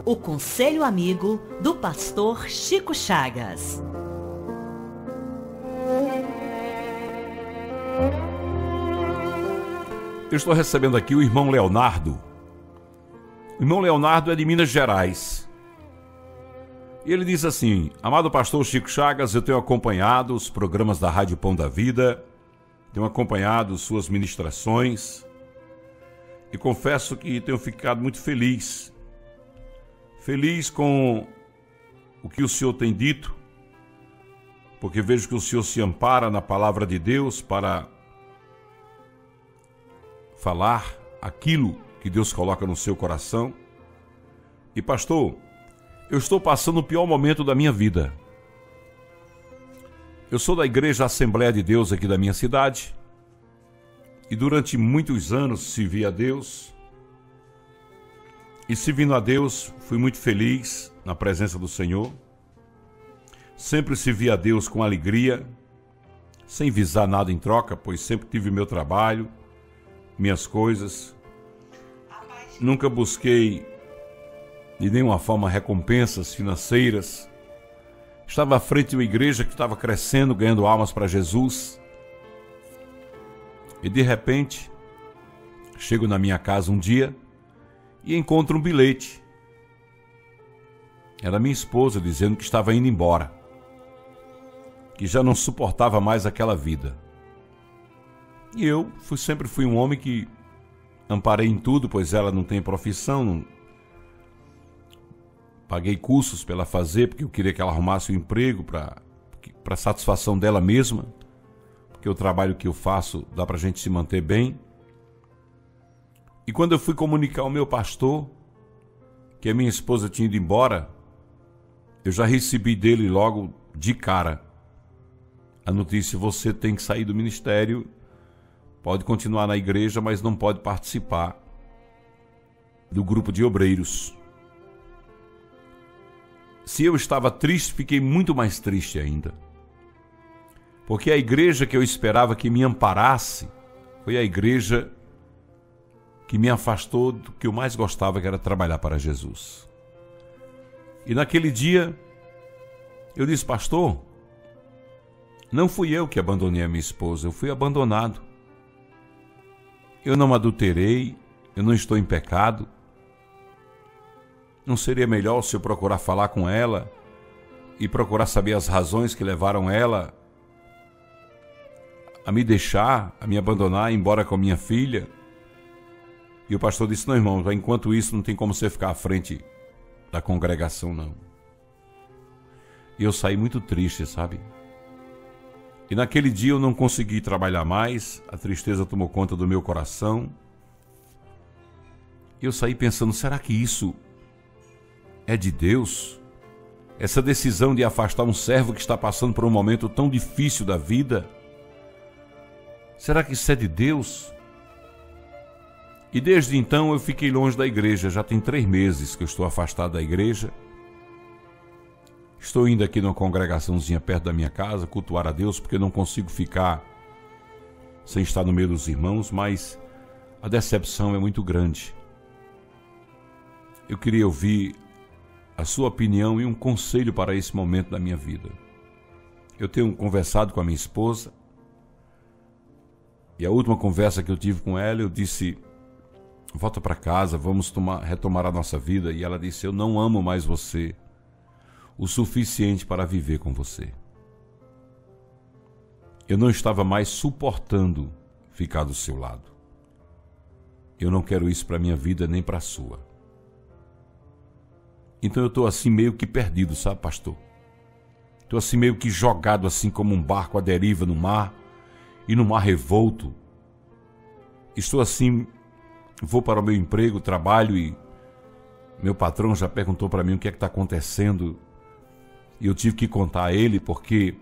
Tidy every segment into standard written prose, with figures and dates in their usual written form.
O Conselho Amigo do Pastor Chico Chagas. Eu estou recebendo aqui o irmão Leonardo. O irmão Leonardo é de Minas Gerais. E ele diz assim: amado pastor Chico Chagas, eu tenho acompanhado os programas da Rádio Pão da Vida, tenho acompanhado suas ministrações e confesso que tenho ficado muito feliz com o que o Senhor tem dito, porque vejo que o Senhor se ampara na palavra de Deus para falar aquilo que Deus coloca no seu coração. E pastor, eu estou passando o pior momento da minha vida. Eu sou da Igreja Assembleia de Deus aqui da minha cidade e durante muitos anos servi a Deus. E servindo a Deus, fui muito feliz na presença do Senhor. Sempre servi a Deus com alegria, sem visar nada em troca, pois sempre tive meu trabalho, minhas coisas. Nunca busquei de nenhuma forma recompensas financeiras. Estava à frente de uma igreja que estava crescendo, ganhando almas para Jesus. E de repente, chego na minha casa um dia e encontro um bilhete. Era minha esposa dizendo que estava indo embora, que já não suportava mais aquela vida. E eu sempre fui um homem que amparei em tudo, pois ela não tem profissão, não paguei cursos para ela fazer, porque eu queria que ela arrumasse um emprego para satisfação dela mesma, porque o trabalho que eu faço dá para a gente se manter bem. E quando eu fui comunicar ao meu pastor que a minha esposa tinha ido embora, eu já recebi dele logo de cara a notícia: você tem que sair do ministério, pode continuar na igreja, mas não pode participar do grupo de obreiros. Se eu estava triste, fiquei muito mais triste ainda, porque a igreja que eu esperava que me amparasse foi a igreja que me afastou do que eu mais gostava, que era trabalhar para Jesus. E naquele dia eu disse: pastor, não fui eu que abandonei a minha esposa, eu fui abandonado. Eu não adulterei, eu não estou em pecado. Não seria melhor se eu procurar falar com ela e procurar saber as razões que levaram ela a me deixar, a me abandonar, ir embora com a minha filha? E o pastor disse: não, irmão, enquanto isso não tem como você ficar à frente da congregação, não. E eu saí muito triste, sabe? E naquele dia eu não consegui trabalhar mais, a tristeza tomou conta do meu coração. E eu saí pensando: será que isso é de Deus? Essa decisão de afastar um servo que está passando por um momento tão difícil da vida? Será que isso é de Deus? E desde então eu fiquei longe da igreja. Já tem 3 meses que eu estou afastado da igreja. Estou indo aqui numa congregaçãozinha perto da minha casa, cultuar a Deus, porque eu não consigo ficar sem estar no meio dos irmãos, mas a decepção é muito grande. Eu queria ouvir a sua opinião e um conselho para esse momento da minha vida. Eu tenho conversado com a minha esposa, e a última conversa que eu tive com ela, eu disse: volta para casa, vamos retomar a nossa vida. E ela disse: eu não amo mais você o suficiente para viver com você. Eu não estava mais suportando ficar do seu lado. Eu não quero isso para a minha vida nem para a sua. Então eu estou assim meio que perdido, sabe, pastor? Estou assim meio que jogado assim como um barco à deriva no mar, e no mar revolto. Estou assim, vou para o meu emprego, trabalho, e meu patrão já perguntou para mim o que é que está acontecendo. E eu tive que contar a ele, porque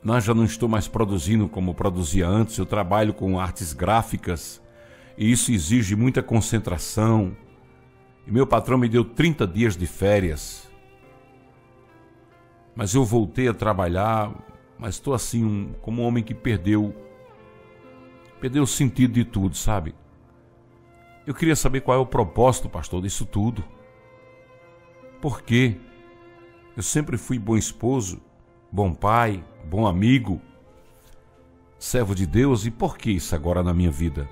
nós já não estou mais produzindo como produzia antes. Eu trabalho com artes gráficas e isso exige muita concentração. E meu patrão me deu 30 dias de férias. Mas eu voltei a trabalhar, mas estou assim como um homem que perdeu o sentido de tudo, sabe? Eu queria saber qual é o propósito, pastor, disso tudo. Por quê? Eu sempre fui bom esposo, bom pai, bom amigo, servo de Deus, e por que isso agora na minha vida?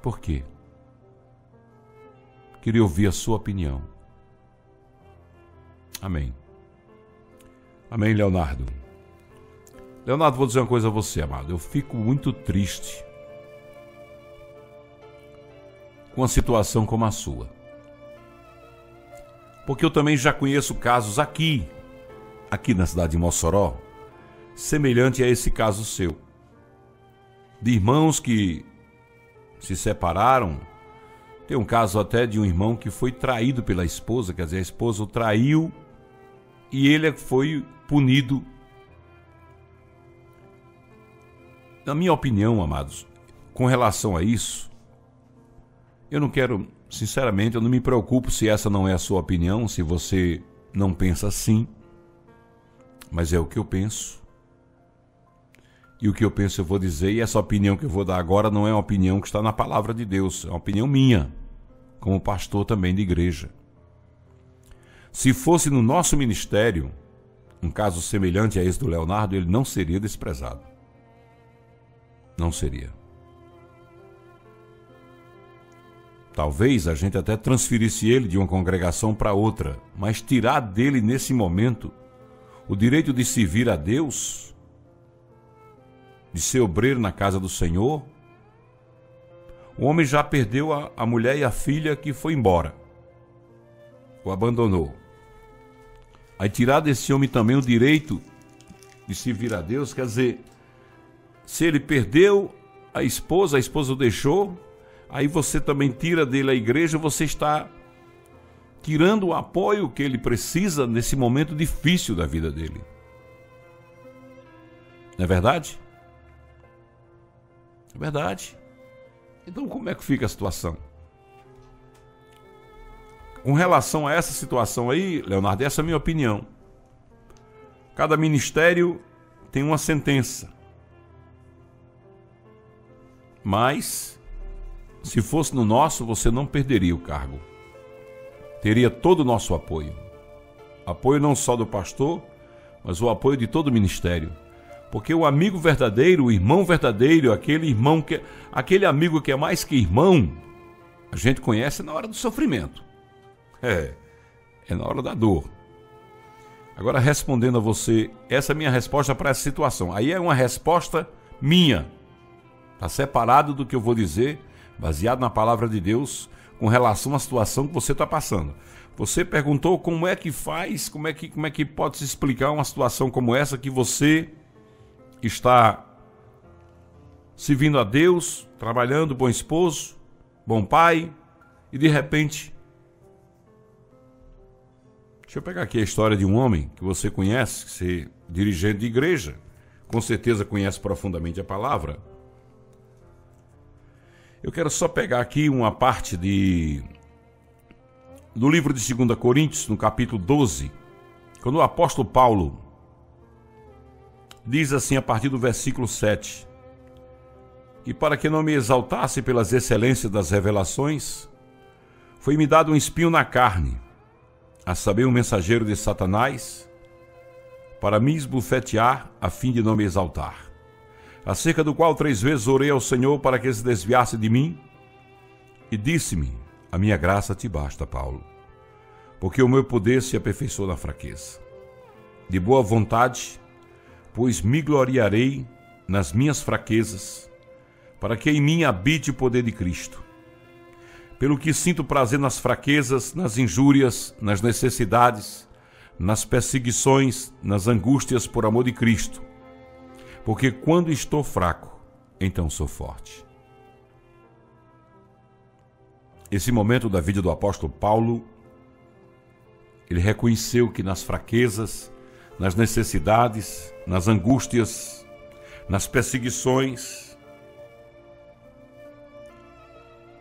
Por quê? Queria ouvir a sua opinião. Amém. Amém, Leonardo. Leonardo, vou dizer uma coisa a você, amado. Eu fico muito triste com uma situação como a sua. Porque eu também já conheço casos aqui na cidade de Mossoró, semelhante a esse caso seu. De irmãos que se separaram. Tem um caso até de um irmão que foi traído pela esposa, quer dizer, a esposa o traiu e ele foi punido. Na minha opinião, amados, com relação a isso, eu não quero, sinceramente, eu não me preocupo se essa não é a sua opinião, se você não pensa assim, mas é o que eu penso. E o que eu penso eu vou dizer, e essa opinião que eu vou dar agora não é uma opinião que está na palavra de Deus, é uma opinião minha, como pastor também de igreja. Se fosse no nosso ministério, um caso semelhante a esse do Leonardo, ele não seria desprezado. Não seria. Talvez a gente até transferisse ele de uma congregação para outra, mas tirar dele nesse momento o direito de servir a Deus, de ser obreiro na casa do Senhor. O homem já perdeu a mulher e a filha que foi embora, o abandonou. Aí tirar desse homem também o direito de servir a Deus, quer dizer, se ele perdeu a esposa o deixou, aí você também tira dele a igreja, você está tirando o apoio que ele precisa nesse momento difícil da vida dele. Não é verdade? É verdade. Então como é que fica a situação? Com relação a essa situação aí, Leonardo, essa é a minha opinião. Cada ministério tem uma sentença. Mas, se fosse no nosso, você não perderia o cargo. Teria todo o nosso apoio. Apoio não só do pastor, mas o apoio de todo o ministério. Porque o amigo verdadeiro, o irmão verdadeiro, aquele amigo que é mais que irmão, a gente conhece na hora do sofrimento. É na hora da dor. Agora, respondendo a você, essa é a minha resposta para essa situação. Aí é uma resposta minha. Está separado do que eu vou dizer, baseado na palavra de Deus, com relação à situação que você está passando. Você perguntou como é que faz, como é que pode se explicar uma situação como essa, que você está servindo a Deus, trabalhando, bom esposo, bom pai, e de repente... Deixa eu pegar aqui a história de um homem que você conhece, ser dirigente de igreja, com certeza conhece profundamente a palavra. Eu quero só pegar aqui uma parte do livro de 2 Coríntios, no capítulo 12, quando o apóstolo Paulo diz assim a partir do versículo 7: E para que não me exaltasse pelas excelências das revelações, foi-me dado um espinho na carne, a saber, um mensageiro de Satanás, para me esbofetear, a fim de não me exaltar. Acerca do qual 3 vezes orei ao Senhor para que se desviasse de mim, e disse-me: a minha graça te basta, Paulo, porque o meu poder se aperfeiçoa na fraqueza. De boa vontade, pois me gloriarei nas minhas fraquezas, para que em mim habite o poder de Cristo. Pelo que sinto prazer nas fraquezas, nas injúrias, nas necessidades, nas perseguições, nas angústias por amor de Cristo. Porque quando estou fraco, então sou forte. Esse momento da vida do apóstolo Paulo, ele reconheceu que nas fraquezas, nas necessidades, nas angústias, nas perseguições,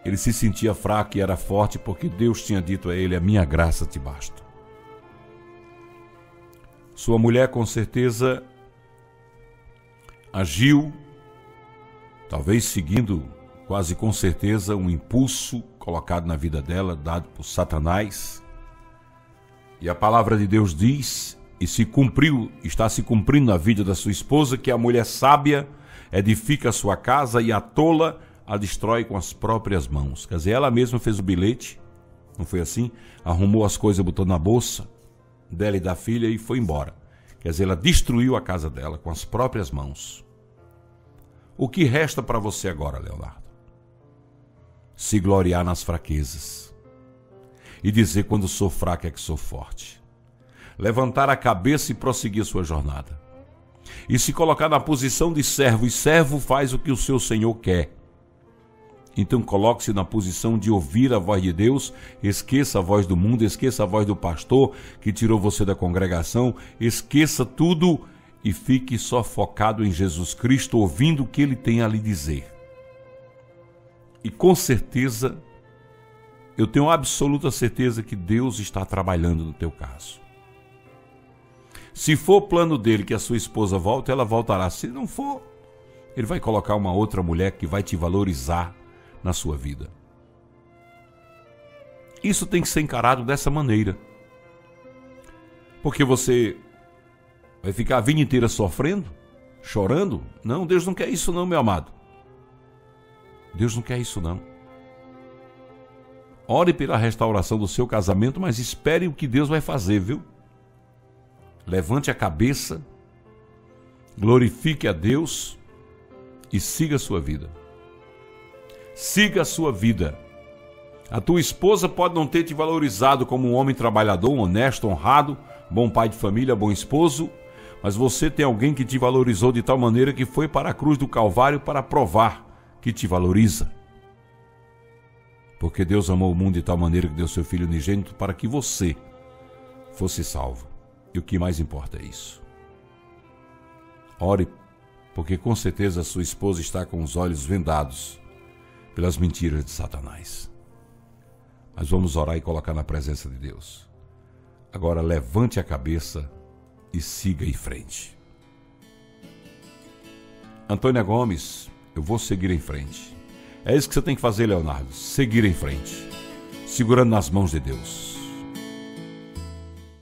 ele se sentia fraco e era forte porque Deus tinha dito a ele: a minha graça te basta. Sua mulher com certeza agiu, talvez seguindo quase com certeza um impulso colocado na vida dela, dado por Satanás, E a palavra de Deus diz, e se cumpriu, está se cumprindo na vida da sua esposa, que a mulher sábia edifica a sua casa e a tola a destrói com as próprias mãos. Quer dizer, ela mesma fez o bilhete, não foi assim? Arrumou as coisas, botou na bolsa dela e da filha e foi embora. Quer dizer, ela destruiu a casa dela com as próprias mãos. O que resta para você agora, Leonardo? Se gloriar nas fraquezas e dizer quando sou fraco é que sou forte. Levantar a cabeça e prosseguir sua jornada. E se colocar na posição de servo, e servo faz o que o seu Senhor quer. Então coloque-se na posição de ouvir a voz de Deus, esqueça a voz do mundo, esqueça a voz do pastor que tirou você da congregação, esqueça tudo e fique só focado em Jesus Cristo, ouvindo o que Ele tem a lhe dizer. E com certeza, eu tenho absoluta certeza que Deus está trabalhando no teu caso. Se for plano dele que a sua esposa volte, ela voltará. Se não for, ele vai colocar uma outra mulher que vai te valorizar na sua vida. Isso tem que ser encarado dessa maneira. Porque você vai ficar a vida inteira sofrendo, chorando? Não, Deus não quer isso não, meu amado. Deus não quer isso não. Ore pela restauração do seu casamento, mas espere o que Deus vai fazer, viu? Levante a cabeça, glorifique a Deus e siga a sua vida. Siga a sua vida. A tua esposa pode não ter te valorizado como um homem trabalhador, honesto, honrado, bom pai de família, bom esposo, mas você tem alguém que te valorizou de tal maneira que foi para a cruz do Calvário para provar que te valoriza. Porque Deus amou o mundo de tal maneira que deu seu Filho unigênito para que você fosse salvo. E o que mais importa é isso. Ore, porque com certeza a sua esposa está com os olhos vendados pelas mentiras de Satanás. Mas vamos orar e colocar na presença de Deus. Agora levante a cabeça e siga em frente. Antônia Gomes, eu vou seguir em frente. É isso que você tem que fazer, Leonardo. Seguir em frente, segurando nas mãos de Deus.